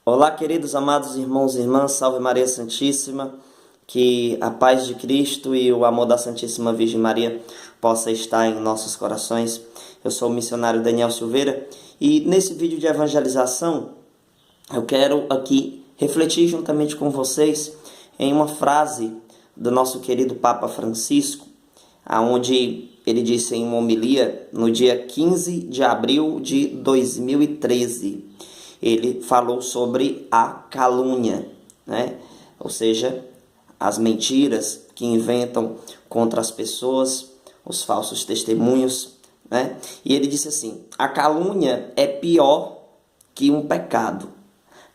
Olá, queridos amados irmãos e irmãs, salve Maria Santíssima, que a paz de Cristo e o amor da Santíssima Virgem Maria possa estar em nossos corações. Eu sou o missionário Daniel Silveira e nesse vídeo de evangelização eu quero aqui refletir juntamente com vocês em uma frase do nosso querido Papa Francisco, aonde ele disse em uma homilia no dia 15 de abril de 2013. Ele falou sobre a calúnia, né? Ou seja, as mentiras que inventam contra as pessoas, os falsos testemunhos, né? E ele disse assim: a calúnia é pior que um pecado.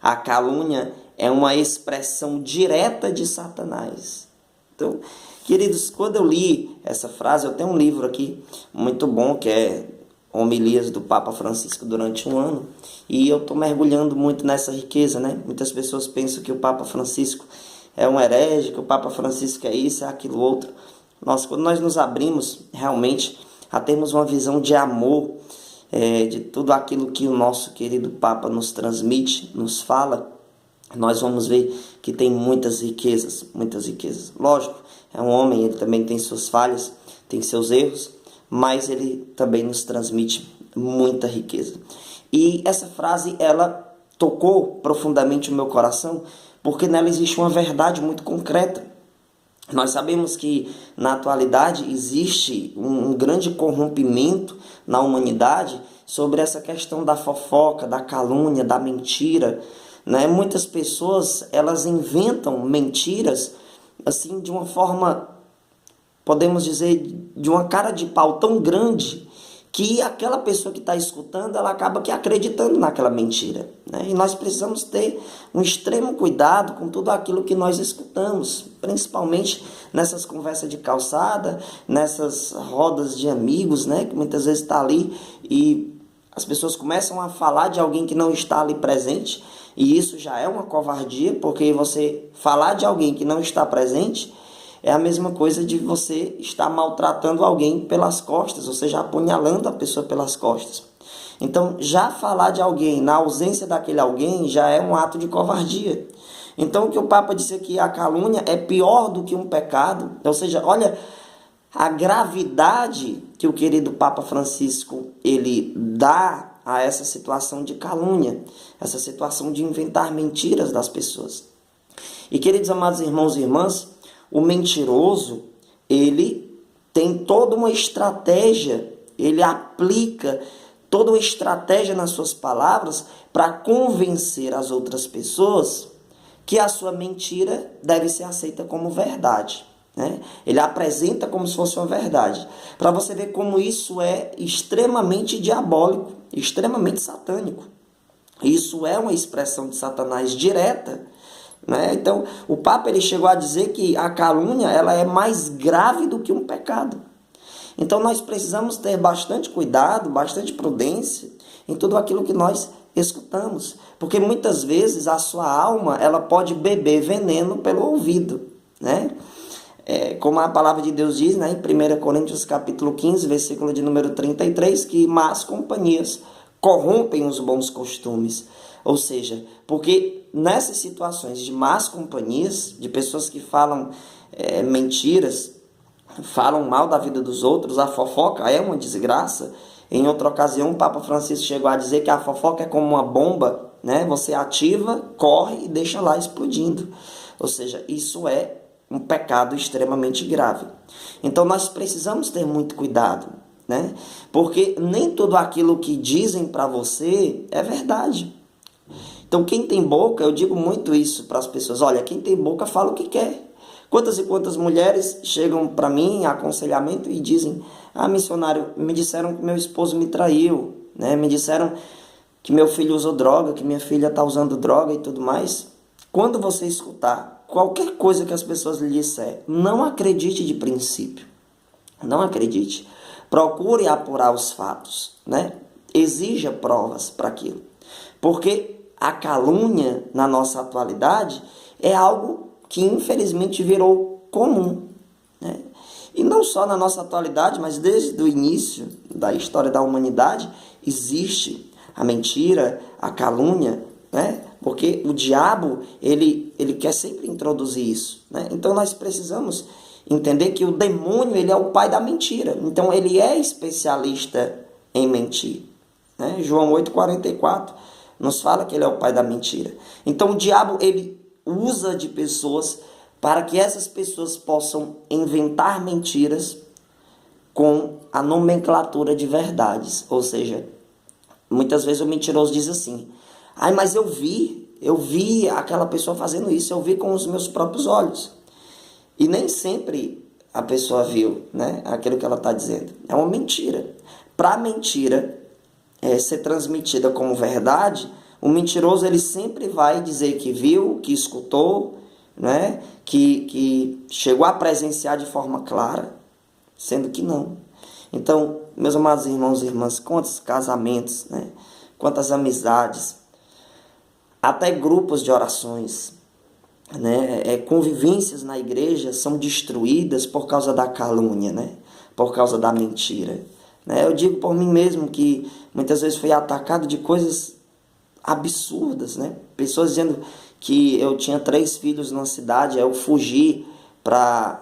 A calúnia é uma expressão direta de Satanás. Então, queridos, quando eu li essa frase, eu tenho um livro aqui muito bom que é Homilias do Papa Francisco durante um ano, e eu estou mergulhando muito nessa riqueza, né? Muitas pessoas pensam que o Papa Francisco é um herege, que o Papa Francisco é isso, é aquilo outro. Quando nós nos abrimos realmente a termos uma visão de amor, de tudo aquilo que o nosso querido Papa nos transmite, nos fala, nós vamos ver que tem muitas riquezas, muitas riquezas. Lógico, é um homem, ele também tem suas falhas, tem seus erros, mas ele também nos transmite muita riqueza. E essa frase, ela tocou profundamente o meu coração, porque nela existe uma verdade muito concreta. Nós sabemos que na atualidade existe um grande corrompimento na humanidade sobre essa questão da fofoca, da calúnia, da mentira, né? Muitas pessoas, elas inventam mentiras assim de uma forma, podemos dizer, de uma cara de pau tão grande que aquela pessoa que está escutando, ela acaba que acreditando naquela mentira, né? E nós precisamos ter um extremo cuidado com tudo aquilo que nós escutamos, principalmente nessas conversas de calçada, nessas rodas de amigos, né? Que muitas vezes está ali e as pessoas começam a falar de alguém que não está ali presente, e isso já é uma covardia, porque você falar de alguém que não está presente é a mesma coisa de você estar maltratando alguém pelas costas, ou seja, apunhalando a pessoa pelas costas. Então, já falar de alguém na ausência daquele alguém já é um ato de covardia. Então, o que o Papa disse aqui, a calúnia é pior do que um pecado. Ou seja, olha a gravidade que o querido Papa Francisco ele dá a essa situação de calúnia, essa situação de inventar mentiras das pessoas. E, queridos amados irmãos e irmãs, o mentiroso, ele tem toda uma estratégia, ele aplica toda uma estratégia nas suas palavras para convencer as outras pessoas que a sua mentira deve ser aceita como verdade, né? Ele apresenta como se fosse uma verdade, para você ver como isso é extremamente diabólico, extremamente satânico. Isso é uma expressão de Satanás direta, né? Então, o Papa ele chegou a dizer que a calúnia ela é mais grave do que um pecado. Então, nós precisamos ter bastante cuidado, bastante prudência em tudo aquilo que nós escutamos, porque muitas vezes a sua alma ela pode beber veneno pelo ouvido, né? Como a palavra de Deus diz, né, em 1 Coríntios capítulo 15, versículo de número 33, que más companhias corrompem os bons costumes. Ou seja, porque nessas situações de más companhias, de pessoas que falam mentiras, falam mal da vida dos outros, a fofoca é uma desgraça. Em outra ocasião, o Papa Francisco chegou a dizer que a fofoca é como uma bomba, né? Você ativa, corre e deixa lá explodindo. Ou seja, isso é um pecado extremamente grave. Então nós precisamos ter muito cuidado, né? Porque nem tudo aquilo que dizem para você é verdade. Então quem tem boca, eu digo muito isso para as pessoas, olha, quem tem boca fala o que quer. Quantas e quantas mulheres chegam para mim em aconselhamento e dizem: ah, missionário, me disseram que meu esposo me traiu, né? Me disseram que meu filho usou droga, que minha filha está usando droga e tudo mais. Quando você escutar qualquer coisa que as pessoas lhe disser, não acredite de princípio. Não acredite. Procure apurar os fatos, né? Exija provas para aquilo. Porque a calúnia na nossa atualidade é algo que infelizmente virou comum, né? E não só na nossa atualidade, mas desde o início da história da humanidade existe a mentira, a calúnia, né? Porque o diabo, ele quer sempre introduzir isso, né? Então nós precisamos entender que o demônio, ele é o pai da mentira. Então ele é especialista em mentir, né? João 8,44 nos fala que ele é o pai da mentira. Então o diabo, ele usa de pessoas para que essas pessoas possam inventar mentiras com a nomenclatura de verdades. Ou seja, muitas vezes o mentiroso diz assim: ai, mas eu vi aquela pessoa fazendo isso, eu vi com os meus próprios olhos. E nem sempre a pessoa viu, né, aquilo que ela está dizendo. É uma mentira. Para a mentira ser transmitida como verdade, o mentiroso ele sempre vai dizer que viu, que escutou, né, que chegou a presenciar de forma clara, sendo que não. Então, meus amados irmãos e irmãs, quantos casamentos, né, quantas amizades, até grupos de orações, né, convivências na igreja são destruídas por causa da calúnia, né, por causa da mentira. Né? Eu digo por mim mesmo que muitas vezes fui atacado de coisas absurdas, né? Pessoas dizendo que eu tinha 3 filhos numa cidade, aí eu fugi para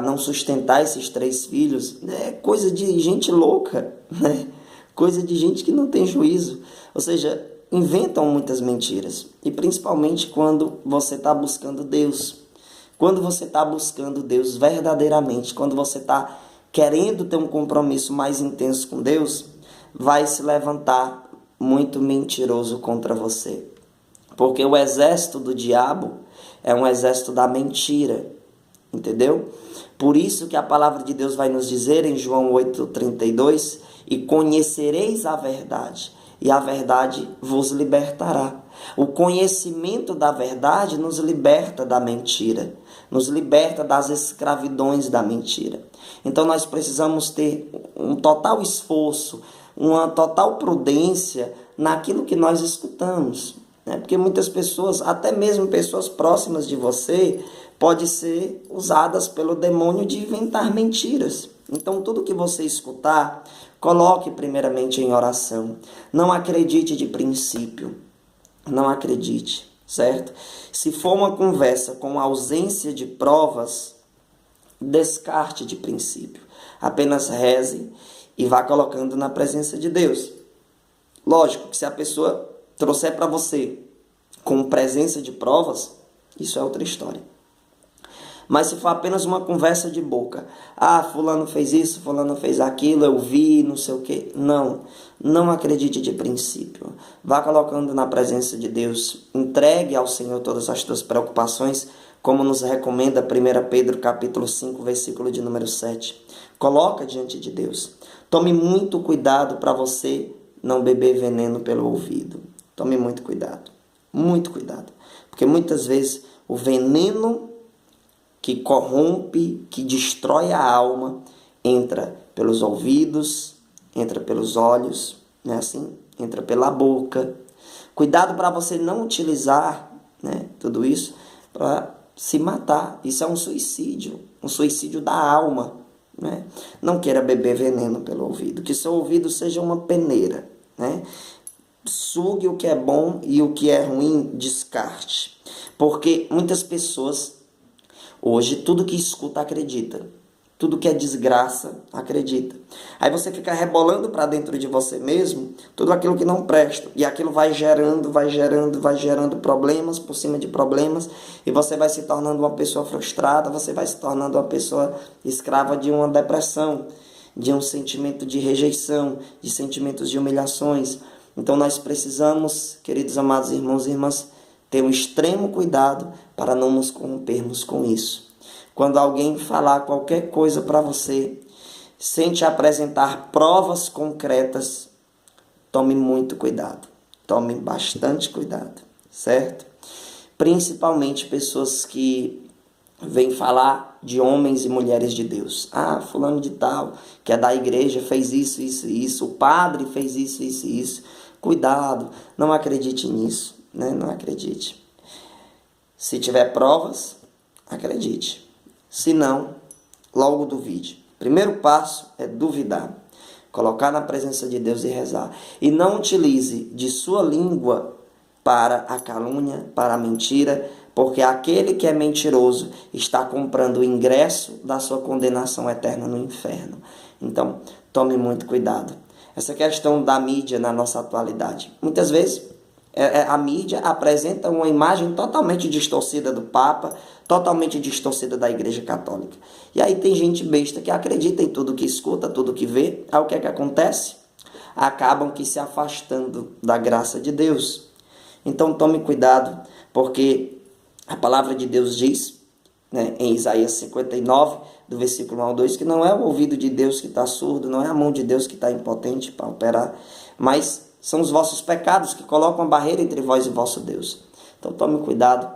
não sustentar esses 3 filhos. É coisa de gente louca, né? Coisa de gente que não tem juízo. Ou seja, inventam muitas mentiras. E principalmente quando você está buscando Deus. Quando você está buscando Deus verdadeiramente, quando você está querendo ter um compromisso mais intenso com Deus, vai se levantar muito mentiroso contra você. Porque o exército do diabo é um exército da mentira, entendeu? Por isso que a palavra de Deus vai nos dizer em João 8,32: e conhecereis a verdade, e a verdade vos libertará. O conhecimento da verdade nos liberta da mentira, nos liberta das escravidões da mentira. Então nós precisamos ter um total esforço, uma total prudência naquilo que nós escutamos, né? Porque muitas pessoas, até mesmo pessoas próximas de você, podem ser usadas pelo demônio de inventar mentiras. Então tudo que você escutar, coloque primeiramente em oração. Não acredite de princípio. Não acredite, certo? Se for uma conversa com ausência de provas, descarte de princípio. Apenas reze e vá colocando na presença de Deus. Lógico que se a pessoa trouxer para você com presença de provas, isso é outra história. Mas se for apenas uma conversa de boca, fulano fez isso, fulano fez aquilo, eu vi, não sei o quê. Não acredite de princípio. Vá colocando na presença de Deus, entregue ao Senhor todas as tuas preocupações, como nos recomenda 1 Pedro capítulo 5, versículo de número 7. Coloca diante de Deus. Tome muito cuidado para você não beber veneno pelo ouvido. Tome muito cuidado. Muito cuidado. Porque muitas vezes o veneno que corrompe, que destrói a alma, entra pelos ouvidos, entra pelos olhos, né, assim? Entra pela boca. Cuidado para você não utilizar, né, tudo isso para se matar. Isso é um suicídio da alma, né? Não queira beber veneno pelo ouvido, que seu ouvido seja uma peneira, né? Sugue o que é bom e o que é ruim, descarte. Porque muitas pessoas hoje, tudo que escuta, acredita. Tudo que é desgraça, acredita. Aí você fica rebolando para dentro de você mesmo tudo aquilo que não presta. E aquilo vai gerando problemas por cima de problemas. E você vai se tornando uma pessoa frustrada, você vai se tornando uma pessoa escrava de uma depressão, de um sentimento de rejeição, de sentimentos de humilhações. Então nós precisamos, queridos amados irmãos e irmãs, ter um extremo cuidado para não nos corrompermos com isso. Quando alguém falar qualquer coisa para você, sem te apresentar provas concretas, tome muito cuidado. Tome bastante cuidado, certo? Principalmente pessoas que vêm falar de homens e mulheres de Deus. Fulano de tal, que é da igreja, fez isso, isso e isso. O padre fez isso, isso e isso. Cuidado, não acredite nisso, né? Não acredite. Se tiver provas, acredite. Se não, logo duvide. Primeiro passo é duvidar. Colocar na presença de Deus e rezar. E não utilize de sua língua para a calúnia, para a mentira, porque aquele que é mentiroso está comprando o ingresso da sua condenação eterna no inferno. Então, tome muito cuidado. Essa questão da mídia na nossa atualidade. Muitas vezes, a mídia apresenta uma imagem totalmente distorcida do Papa, totalmente distorcida da Igreja Católica. E aí tem gente besta que acredita em tudo que escuta, tudo que vê. Aí o que é que acontece? Acabam que se afastando da graça de Deus. Então tome cuidado, porque a palavra de Deus diz, né, em Isaías 59, do versículo 1 ao 2, que não é o ouvido de Deus que está surdo, não é a mão de Deus que está impotente para operar, mas são os vossos pecados que colocam a barreira entre vós e vosso Deus. Então tome cuidado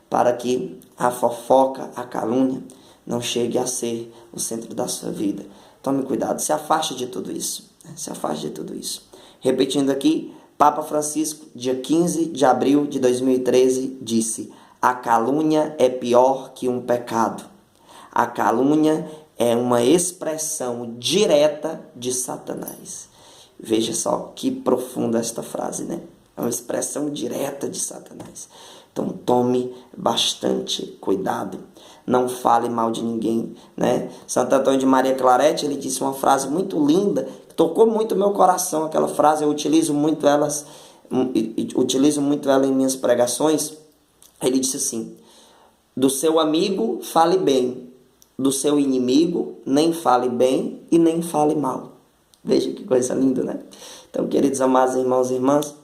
para que a fofoca, a calúnia, não chegue a ser o centro da sua vida. Tome cuidado, se afaste de tudo isso. Se afaste de tudo isso. Repetindo aqui, Papa Francisco, dia 15 de abril de 2013, disse: a calúnia é pior que um pecado. A calúnia é uma expressão direta de Satanás. Veja só que profunda esta frase, né? É uma expressão direta de Satanás. Então tome bastante cuidado. Não fale mal de ninguém, né? Santo Antônio de Maria Claret, ele disse uma frase muito linda, que tocou muito meu coração. Aquela frase eu utilizo muito ela em minhas pregações. Ele disse assim: do seu amigo fale bem, do seu inimigo nem fale bem e nem fale mal. Veja que coisa linda, né? Então, queridos amados irmãos e irmãs,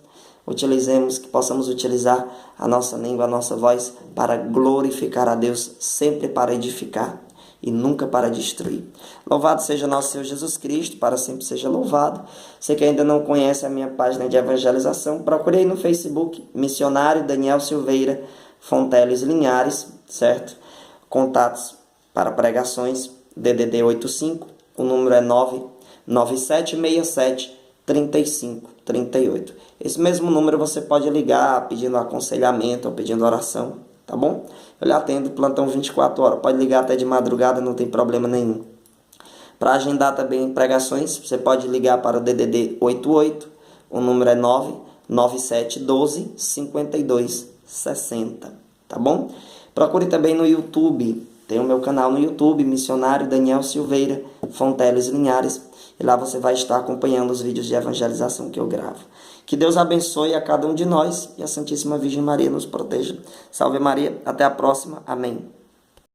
que possamos utilizar a nossa língua, a nossa voz para glorificar a Deus, sempre para edificar e nunca para destruir. Louvado seja nosso Senhor Jesus Cristo, para sempre seja louvado. Você que ainda não conhece a minha página de evangelização, procure aí no Facebook, Missionário Daniel Silveira Fonteles Linhares, certo? Contatos para pregações, DDD 85, o número é 99767 3538. Esse mesmo número você pode ligar pedindo aconselhamento ou pedindo oração, tá bom? Eu lhe atendo plantão 24 horas, pode ligar até de madrugada, não tem problema nenhum. Para agendar também pregações, você pode ligar para o DDD 88, o número é 99712 5260, tá bom? Procure também no YouTube, tem o meu canal no YouTube, Missionário Daniel Silveira Fonteles Linhares, e lá você vai estar acompanhando os vídeos de evangelização que eu gravo. Que Deus abençoe a cada um de nós e a Santíssima Virgem Maria nos proteja. Salve Maria, até a próxima. Amém.